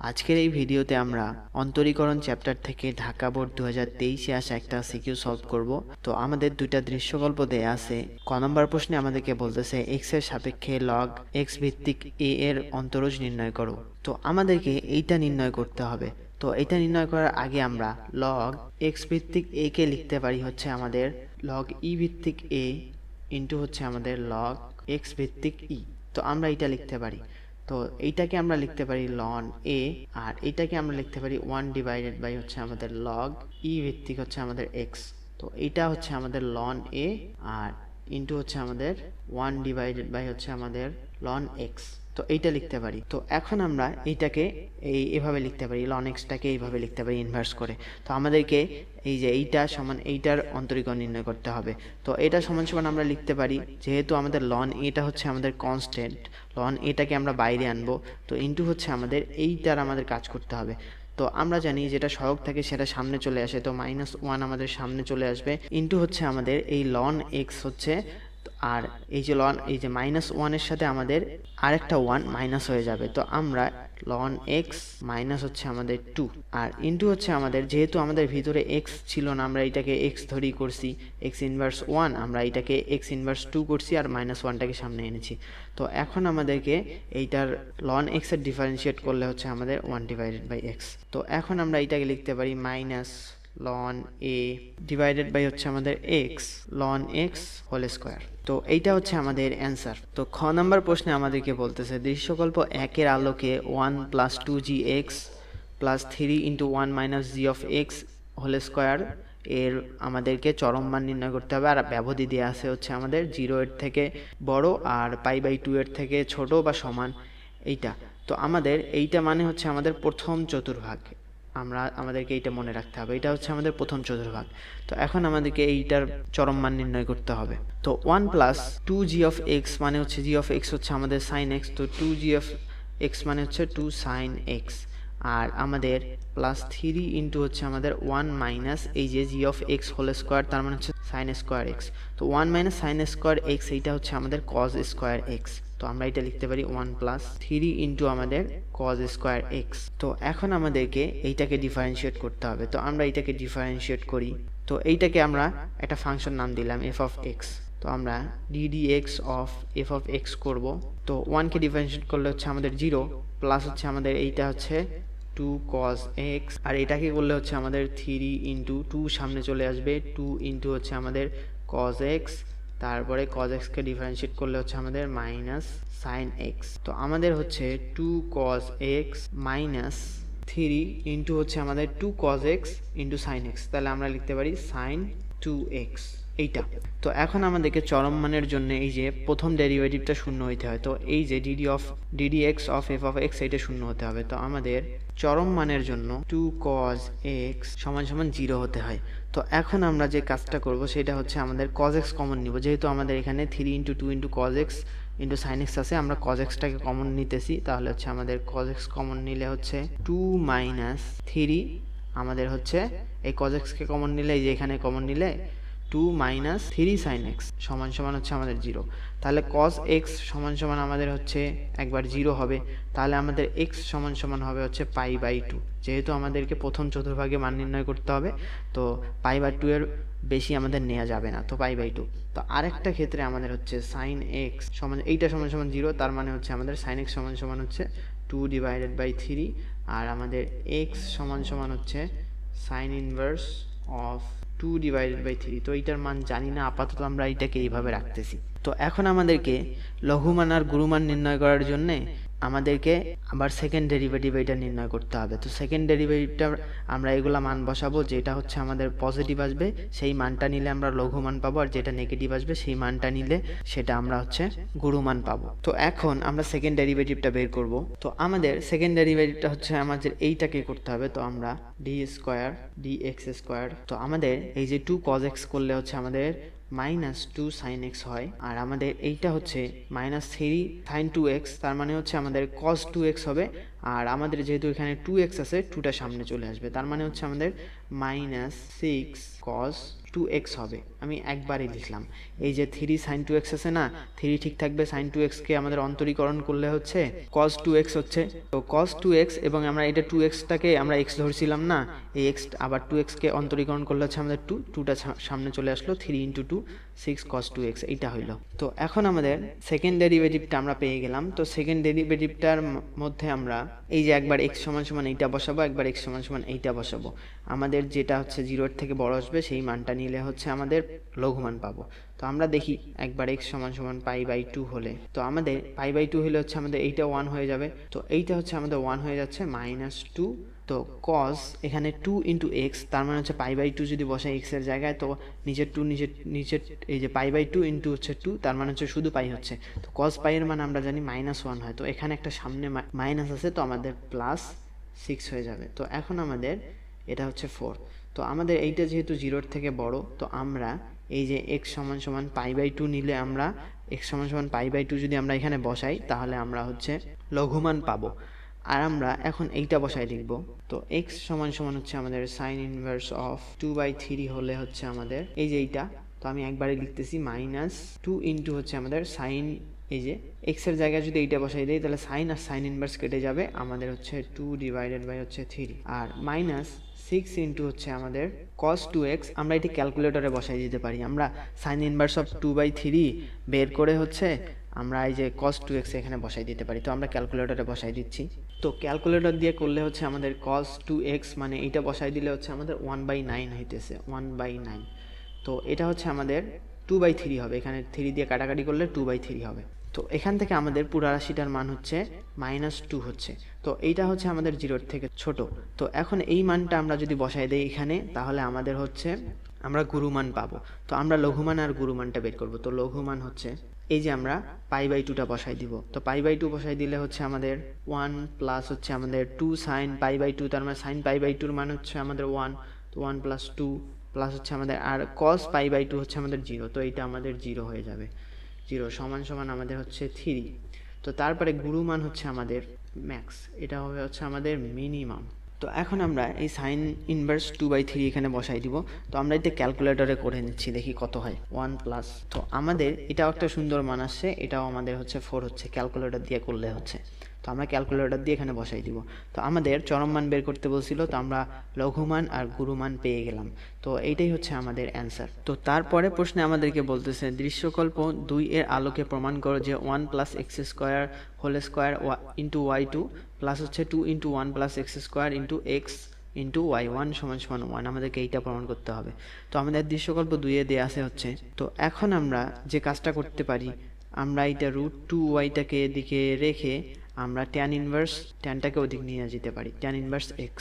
আজকের এই ভিডিওতে আমরা অন্তরীকরণ চ্যাপ্টার থেকে ঢাকা বোর্ড 2023-এ আসা একটা সিকিউ সলভ করব। তো আমাদের দুইটা দৃশ্যকল্প দেয়া আছে। ক নম্বর প্রশ্নে আমাদেরকে বলতেছে এক্স এর সাপেক্ষে লগ এক্স ভিত্তিক এ এর অন্তরজ নির্ণয় করো। তো আমাদেরকে এইটা নির্ণয় করতে হবে। তো এটা নির্ণয় করার আগে আমরা লগ এক্স ভিত্তিক এ কে লিখতে পারি হচ্ছে আমাদের লগ ই ভিত্তিক এ ইন্টু হচ্ছে আমাদের লগ এক্স ভিত্তিক ই। তো আমরা এটা লিখতে পারি। তো এইটাকে আমরা লিখতে পারি লন এ, আর এইটাকে আমরা লিখতে পারি 1 ডিভাইডেড বাই হচ্ছে আমাদের লগ ই ভিত্তিক হচ্ছে আমাদের এক্স। তো এইটা হচ্ছে আমাদের লন এ আর ইন্টু হচ্ছে আমাদের 1 ডিভাইডেড বাই হচ্ছে আমাদের লন এক্স। তো এইটা লিখতে পারি। তো এখন আমরা এইটাকে এইভাবে লিখতে পারি, লন এক্সটাকে এইভাবে লিখতে পারি ইনভার্স করে। তো আমাদেরকে এই যে এইটা সমান এইটার অন্তরীকরণ নির্ণয় করতে হবে। তো এটা সমান সমান আমরা লিখতে পারি, যেহেতু আমাদের লন এটা হচ্ছে আমাদের কনস্ট্যান্ট, লন এটাকে আমরা বাইরে আনবো। তো ইন্টু হচ্ছে আমাদের এইটার আমাদের কাজ করতে হবে। তো আমরা জানি যেটা সহগ থাকে সেটা সামনে চলে আসে, তো -1 আমাদের সামনে চলে আসবে। ইন্টু হচ্ছে আমাদের এই লন এক্স হচ্ছে, আর এই যে লন এই যে -1 এর সাথে আমাদের আরেকটা 1 মাইনাস হয়ে যাবে। তো আমরা লন এক্স মাইনাস হচ্ছে আমাদের 2 আর ইন্টু হচ্ছে আমাদের, যেহেতু আমাদের ভিতরে এক্স ছিল না আমরা এটাকে এক্স ধরেই করছি, এক্স ইনভার্স 1 আমরা এটাকে এক্স ইনভার্স 2 করছি আর -1টাকে সামনে এনেছি। তো এখন আমাদেরকে এইটার লন এক্স এর ডিফারেন্সিয়েট করলে হচ্ছে আমাদের 1 ডিভাইডেড বাই এক্স। তো এখন আমরা এটাকে লিখতে পারি minus ln a divided by হচ্ছে আমাদের x ln x whole square. তো এইটা হচ্ছে আমাদের অ্যান্সার। তো খ নাম্বার প্রশ্নে আমাদেরকে বলতেছে দৃশ্যকল্প 1-এর আলোকে 1 + 2g x + 3 × 1 - g of x whole square এর আমাদেরকে চরম মান নির্ণয় করতে হবে। আর ব্যবধি দেওয়া আছে হচ্ছে আমাদের 0 এর থেকে বড় আর π/2 এর থেকে ছোট বা সমান এইটা। তো আমাদের এইটা মানে হচ্ছে আমাদের প্রথম চতুর্ভাগ, আমাদেরকে এইটা মনে রাখতে হবে, এটা হচ্ছে আমাদের প্রথম চতুর্ভাগ। তো এখন আমাদেরকে এইটার চরম মান নির্ণয় করতে হবে। তো 1 + 2g of x মানে হচ্ছে g of x হচ্ছে আমাদের sin x, তো 2g of x মানে হচ্ছে 2 sin x, আর আমাদের +3 ইন্টু হচ্ছে আমাদের 1 মাইনাস এই যে g of x whole square, তার মানে হচ্ছে sin স্কোয়ার x। তো 1 - sin স্কোয়ার x এইটা হচ্ছে আমাদের cos স্কোয়ার x। তো আমরা এটা লিখতে পারি 1 + 3 ইন্টু আমাদের cos স্কোয়ার x। তো এখন আমাদেরকে এইটাকে ডিফারেন্সিয়েট করতে হবে। তো আমরা এইটাকে ডিফারেন্সিয়েট করি। তো এইটাকে আমরা একটা ফাংশন নাম দিলাম f of x। তো আমরা ddx of f of x করব। তো 1 কে ডিফারেন্সিয়েট করলে হচ্ছে আমাদের 0 প্লাস হচ্ছে আমাদের এইটা হচ্ছে 2 cos x, আর এটাকে করলে হচ্ছে আমাদের 3 ইন্টু 2 সামনে চলে আসবে, 2 ইন্টু হচ্ছে আমাদের cos x, তারপরে cos x কে ডিফারেন্সিয়েট করলে হচ্ছে আমাদের মাইনাস sin x। তো আমাদের হচ্ছে 2 cos x মাইনাস 3 ইন্টু হচ্ছে আমাদের 2 cos x into sin x। তাহলে আমরা লিখতে পারি sin 2x এইটা। তো এখন আমাদেরকে চরম মানের জন্য এই যে প্রথম ডেরিভেটিভটা শূন্য হইতে হয়। তো এই যে ddx of f of x এটা শূন্য হতে হবে। তো আমাদের চরম মানের জন্য 2 cos x = 0 হতে হয়। তো এখন আমরা যে কাজটা করব সেটা হচ্ছে আমাদের cos x কমন নিব, যেহেতু আমাদের এখানে 3 × 2 × cos x into sin x আছে, আমরা cos x টাকে কমন নিতেছি। তাহলে হচ্ছে আমাদের cos x কমন নিলে হচ্ছে 2 - 3, আমাদের হচ্ছে এই cos x কে কমন নিলে এই যে এখানে কমন নিলে 2 - 3 sin x = হচ্ছে আমাদের 0। তাহলে cos x = আমাদের হচ্ছে একবার 0 হবে। তাহলে আমাদের x = হবে হচ্ছে π/2, যেহেতু আমাদেরকে প্রথম চতুর্ভাগে মান নির্ণয় করতে হবে। তো π/2 এর বেশি আমাদের নেওয়া যাবে না, তো π/2। তো আরেকটা ক্ষেত্রে আমাদের হচ্ছে sin x এইটা = 0, তার মানে হচ্ছে আমাদের sin x = হচ্ছে 2 ডিভাইডেড বাই 3, আর আমাদের x = হচ্ছে sin inverse of 2 divided by 3। তো এইটার মান জানি না, আপাতত আমরা এইটাকে এইভাবে রাখতেছি। তো এখন আমাদেরকে লঘুমান আর গুরুমান নির্ণয় করার জন্যে আমাদেরকে আবার সেকেন্ড ডেরিভেটিভ এটা নির্ণয় করতে হবে। তো সেকেন্ড ডেরিভেটিভটা আমরা এগুলা মান বসাবো, যেটা হচ্ছে আমাদের পজিটিভ আসবে সেই মানটা নিলে আমরা লঘুমান পাবো, আর যেটা নেগেটিভ আসবে সেই মানটা নিলে সেটা আমরা হচ্ছে গুরুমান পাবো। তো এখন আমরা সেকেন্ড ডেরিভেটিভটা বের করব। তো আমাদের সেকেন্ড ডেরিভেটিভটা হচ্ছে আমাদের এইটাকে করতে হবে। তো আমরা d² dx², তো আমাদের এই যে 2 cos x করলে হচ্ছে আমাদের -2 sin x হয়, আর আমাদের এইটা হচ্ছে -3 sin 2x, তার মানে হচ্ছে আমাদের cos 2x হবে। আর আমাদের যেহেতু এখানে 2x আছে, 2টা সামনে চলে আসবে, তার মানে হচ্ছে আমাদের -6 cos 2x হবে, আমি একবারই লিখলাম। এই যে 3 sin 2x আছে না, 3 ঠিক থাকবে, sin 2x কে আমাদের অন্তরীকরণ করলে হচ্ছে cos 2x হচ্ছে। তো cos 2x এবং আমরা এটা 2x টাকে আমরা x ধরছিলাম না, এই x আবার 2x কে অন্তরীকরণ করলে হচ্ছে আমাদের 2টা সামনে চলে আসলো, 3 × 2 6 cos 2x এইটা হইলো। তো এখন আমাদের সেকেন্ড ডেরিভেটিভটা আমরা পেয়ে গেলাম। তো সেকেন্ড ডেরিভেটিভটার মধ্যে আমরা এই যে একবার x সমান সমান এইটা বসাবো, একবার x সমান সমান এইটা বসাবো। আমাদের যেটা হচ্ছে 0-এর থেকে বড় আসবে সেই মানটা নিলে হচ্ছে আমাদের লঘুমান পাবো। তো আমরা দেখি একবার x সমান সমান π/2 হলে, তো আমাদের π/2 হলে হচ্ছে আমাদের এইটা 1 হয়ে যাবে। তো এইটা হচ্ছে আমাদের 1 হয়ে যাচ্ছে -2। তো cos এখানে 2 × x, তার মানে হচ্ছে π/2 যদি বসাই x এর জায়গায়, তো নিচের 2 নিচের এই যে π/2 × হচ্ছে 2, তার মানে হচ্ছে শুধু পাই হচ্ছে। তো cos π এর মান আমরা জানি -1 হয়, তো এখানে একটা সামনে মাইনাস আছে, তো আমাদের +6 হয়ে যাবে। তো এখন আমাদের এটা হচ্ছে 4। তো আমাদের এইটা যেহেতু 0-এর থেকে বড়, তো আমরা এই যে x সমান সমান π/2 নিলে আমরা x সমান সমান π/2 যদি আমরা এখানে বসাই, তাহলে আমরা হচ্ছে লঘুমান পাবো। আর আমরা এখন এইটা বসাই লিখব। তো x সমান সমান হচ্ছে আমাদের sin ইনভার্স অফ 2/3 হলে হচ্ছে আমাদের এই যে এইটা, তো আমি একবারে লিখতেছি -2 × হচ্ছে আমাদের sin, এই যে x এর জায়গায় যদি এইটা বসাই দেই, তাহলে sin আর sin ইনভার্স কেটে যাবে, আমাদের হচ্ছে 2/3 আর -6 × হচ্ছে আমাদের cos 2x। আমরা এটি ক্যালকুলেটরে বসাই দিতে পারি। আমরা sin ইনভার্স অফ 2/3 বের করে হচ্ছে আমরা এই যে cos 2x এখানে বসাই দিতে পারি। তো আমরা ক্যালকুলেটরে বসাই দিচ্ছি। তো ক্যালকুলেটর দিয়ে করলে হচ্ছে আমাদের cos 2x মানে এইটা বসাই দিলে হচ্ছে আমাদের 1/9 হইতেছে, 1/9। তো এটা হচ্ছে আমাদের 2/3 হবে, এখানে 3 দিয়ে কাটাকাটি করলে 2/3 হবে। তো এখান থেকে আমাদের পুরো রাশিটার মান হচ্ছে -2 হচ্ছে। তো এইটা হচ্ছে আমাদের 0-এর থেকে ছোট। তো এখন এই মানটা আমরা যদি বসাই দেই এখানে, তাহলে আমাদের হচ্ছে আমরা গুরুমান পাবো। তো আমরা লঘুমান আর গুরুমানটা বের করব। তো লঘুমান হচ্ছে এই যে আমরা π/2টা বসাই দিব। তো π/2 বসাই দিলে হচ্ছে আমাদের 1 প্লাস হচ্ছে আমাদের 2 sin π/2, তার মানে sin π/2 মান হচ্ছে আমাদের 1, তো 1 + 2 প্লাস হচ্ছে আমাদের আর cos π/2 হচ্ছে আমাদের 0, তো এইটা আমাদের 0 হয়ে যাবে। 0 সমান সমান আমাদের হচ্ছে 3। তো তারপরে গুরুমান হচ্ছে আমাদের ম্যাক্স, এটা হবে হচ্ছে আমাদের মিনিমাম। তো এখন আমরা এই সাইন ইনভার্স 2/3 এখানে বসাই দিব। তো আমরা এটা ক্যালকুলেটরে করে নিচ্ছি, দেখি কত হয়। 1 প্লাস, তো আমাদের এটাও একটা সুন্দর মান আসছে, এটাও আমাদের হচ্ছে 4 হচ্ছে, ক্যালকুলেটর দিয়ে করলে হচ্ছে। তো আমরা ক্যালকুলেটর দিয়ে এখানে বসাই দিব। তো আমাদের চরম মান বের করতে বলছিল, তো আমরা লঘুমান আর গুরুমান পেয়ে গেলাম। তো এইটাই হচ্ছে আমাদের অ্যান্সার। তো তারপরে প্রশ্নে আমাদেরকে বলতেছে দৃশ্যকল্প 2 এর আলোকে প্রমাণ করো যে 1 + x² whole square into y2 plus হচ্ছে 2 × 1 + x² into x into y1 সমান 1। আমাদেরকে এইটা প্রমাণ করতে হবে। তো আমাদের দৃশ্যকল্প 2 এ দেওয়া আছে হচ্ছে। তো এখন আমরা যে কাজটা করতে পারি, আমরা এইটা √2y-টাকে এদিকে রেখে আমরা tan ইনভার্স ট্যানটাকে ওদিক নিয়ে যেতে পারি, tan ইনভার্স x।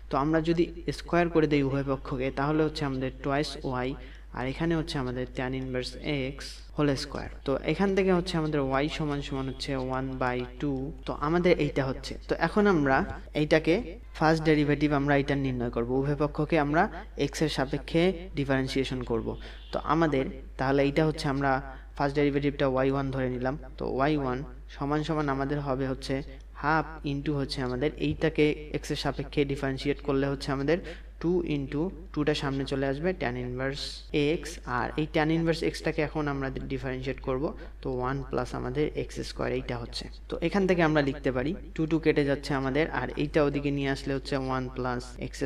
তো আমরা যদি স্কোয়ার করে দেই উভয় পক্ষকে, তাহলে হচ্ছে আমাদের টুয়াইস y, আর এখানে হচ্ছে আমাদের tan inverse x whole square. তো এখান থেকে হচ্ছে আমাদের y সমান সমান হচ্ছে 1/2। তো আমাদের এইটা হচ্ছে। তো এখন আমরা এইটাকে ফার্স্ট ডেরিভেটিভ আমরা এটা নির্ণয় করব, উভয় পক্ষকে আমরা x এর সাপেক্ষে ডিফারেন্সিয়েশন করব। তো আমাদের তাহলে এইটা হচ্ছে আমরা ফার্স্ট ডেরিভেটিভটা y1 ধরে নিলাম। তো y1 সমান সমান আমাদের হবে হচ্ছে হাফ ইন্টু হচ্ছে আমাদের এইটাকে x এর সাপেক্ষে ডিফারেন্সিয়েট করলে হচ্ছে আমাদের 2 × 2টা সামনে চলে আসবে tan ইনভার্স x, আর এই tan ইনভার্স x-টাকে এখন আমরা ডিফারেন্সিয়েট করব। তো 1 প্লাস আমাদের x² এইটা হচ্ছে। তো এখান থেকে আমরা লিখতে পারি 2 কেটে যাচ্ছে আমাদের, আর এইটা ওদিকে নিয়ে আসলে হচ্ছে 1 প্লাস x²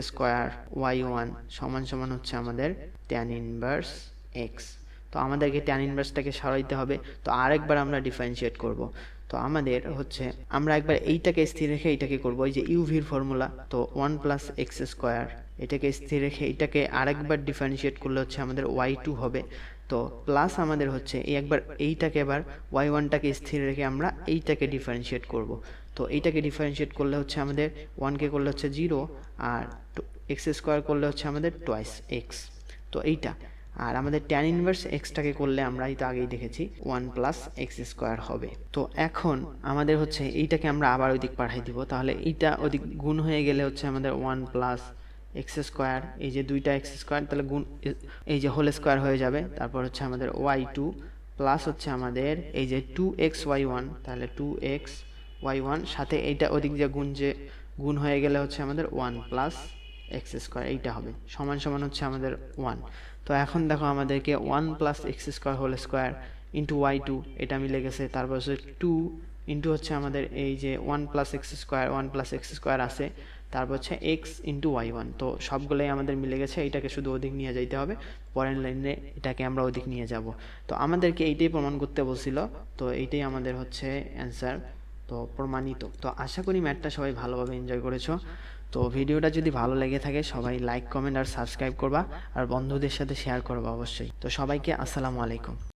y1 সমান সমান হচ্ছে আমাদের tan ইনভার্স x। তো আমাদেরকে tan ইনভার্সটাকে সরাইতে হবে। তো আরেকবার আমরা ডিফারেন্সিয়েট করব। তো আমাদের হচ্ছে আমরা একবার এইটাকে স্থির রেখে এইটাকে করব, এই যে ইউভির ফর্মুলা। তো 1 প্লাস x² এটাকে স্থির রেখে এইটাকে আরেকবার ডিফারেন্সিয়েট করলে হচ্ছে আমাদের y2 হবে। তো প্লাস আমাদের হচ্ছে এই একবার এইটাকে এবার y1টাকে স্থির রেখে আমরা এইটাকে ডিফারেন্সিয়েট করব। তো এইটাকে ডিফারেন্সিয়েট করলে হচ্ছে আমাদের 1কে করলে হচ্ছে 0, আর x² করলে হচ্ছে আমাদের টুয়াইস x। তো এইটা আর আমাদের tan ইনভার্স x-টাকে করলে আমরা এই তো আগেই দেখেছি 1 প্লাস x² হবে। তো এখন আমাদের হচ্ছে এইটাকে আমরা আবার ওইদিক পাঠাই দিব। তাহলে এইটা ওদিক গুণ হয়ে গেলে হচ্ছে আমাদের 1 প্লাস x², এই যে দুইটা x² তাহলে গুণ এই যে হোল স্কোয়ার হয়ে যাবে। তারপর হচ্ছে আমাদের y2 প্লাস হচ্ছে আমাদের এই যে 2xy1, তাহলে 2xy1 সাথে এইটা ওদিক যে গুণ হয়ে গেলে হচ্ছে আমাদের 1 প্লাস x² এইটা হবে সমান সমান হচ্ছে আমাদের 1। তো এখন দেখো আমাদেরকে 1 plus x square whole square into y two এটা মিলে গেছে, তারপর হচ্ছে 2 ইন্টু হচ্ছে আমাদের এই যে 1 প্লাস এক্স স্কোয়ার আছে, তারপর হচ্ছে এক্স ইন্টু ওয়াই ওয়ান। তো সবগুলোই আমাদের মিলে গেছে, এটাকে শুধু ওদিক নিয়ে যাইতে হবে, পরের লাইনে এটাকে আমরা ওদিক নিয়ে যাব। তো আমাদেরকে এইটাই প্রমাণ করতে বলছিল, তো এইটাই আমাদের হচ্ছে অ্যান্সার, তো প্রমাণিত। তো আশা করি ম্যাথটা সবাই ভালোভাবে এনজয় করেছো। তো ভিডিওটা যদি ভালো লেগে থাকে সবাই লাইক কমেন্ট আর সাবস্ক্রাইব করবা, আর বন্ধুদের সাথে শেয়ার করবা অবশ্যই। তো সবাইকে আসসালামু আলাইকুম।